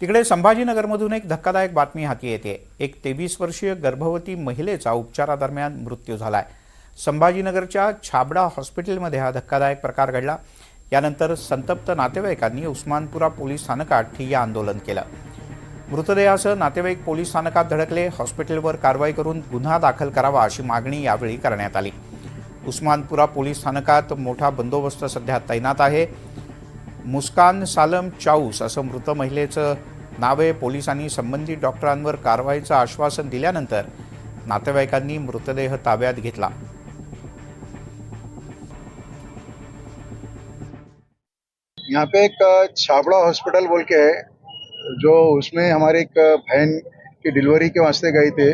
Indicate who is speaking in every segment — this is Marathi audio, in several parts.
Speaker 1: तिकडे संभाजीनगरमधून एक धक्कादायक बातमी हाती येते। एक 23 वर्षीय गर्भवती महिलेचा उपचारादरम्यान मृत्यू झालाय। संभाजीनगरच्या छाबडा हॉस्पिटलमध्ये हा धक्कादायक प्रकार घडला। यानंतर संतप्त नातेवाईकांनी उस्मानपुरा पोलीस स्थानकात ठिय्या आंदोलन केलं। मृतदेहासह नातेवाईक पोलीस स्थानकात धडकले। हॉस्पिटलवर कारवाई करून गुन्हा दाखल करावा अशी मागणी यावेळी करण्यात आली। उस्मानपुरा पोलीस स्थानकात मोठा बंदोबस्त सध्या तैनात आहे। मुस्कान सालम चाऊस असं मृत महिलेचं नाव आहे। पोलिसांनी संबंधित डॉक्टरांवर कारवाईचं आश्वासन दिल्यानंतर नातेवाईकांनी मृतदेह ताब्यात घेतला।
Speaker 2: यहाँ पे एक छाबड़ा हॉस्पिटल बोल के है, जो उसमें हमारे एक बहन की डिलीवरी के वास्ते गए थे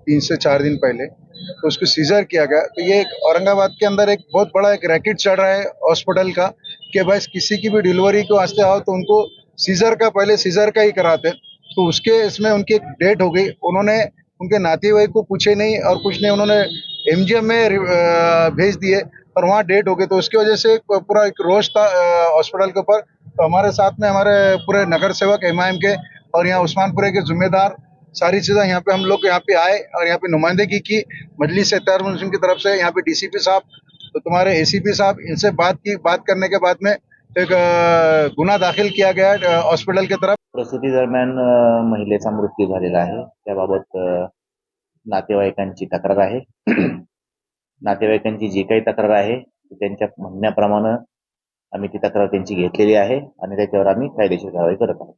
Speaker 2: 3 से 4 दिन पहले, तो उसको सीजर किया गया। तो ये एक औरंगाबाद के अंदर एक बहुत बड़ा एक रैकेट चल रहा है हॉस्पिटल का कि भाई किसी की भी डिलीवरी के वास्ते आओ तो उनको सीजर का पहले सीजर का ही कराते। तो उसके इसमें उनकी एक डेट हो गई। उन्होंने उनके नातेवाईक को पूछे नहीं और कुछ नहीं, उन्होंने एमजीएम में भेज दिए और वहाँ डेट हो गई। तो उसकी वजह से पूरा एक रोष था हॉस्पिटल के ऊपर। तो हमारे साथ में हमारे पूरे नगर सेवक एमआईएम के और यहाँ उस्मानपुरे के जिम्मेदार सारी चीजें यहाँ पे हम लोग यहाँ पे आए और यहाँ पे नुमाइंदगी की मजलिस इत्तेहाद मुस्लिम की तरफ से। यहाँ पे डीसीपी साहब, तो तुम्हारे एसीपी साहब, इनसे बात की। बात करने के बाद में एक गुन्हा दाखिल किया गया हॉस्पिटल की तरफ।
Speaker 3: प्रसूती दरम्यान महिलेचा मृत्यू झालेला आहे। त्याबाबत नातेवाईकांची तक्रार आहे। नातेवाईकांची जी काही तक्रार आहे त्यांच्या म्हणण्याप्रमाणे आम्ही ती तक्रार त्यांची घेतलेली आहे आणि त्याच्यावर आम्ही कायदेशीर कारवाई करत आहोत।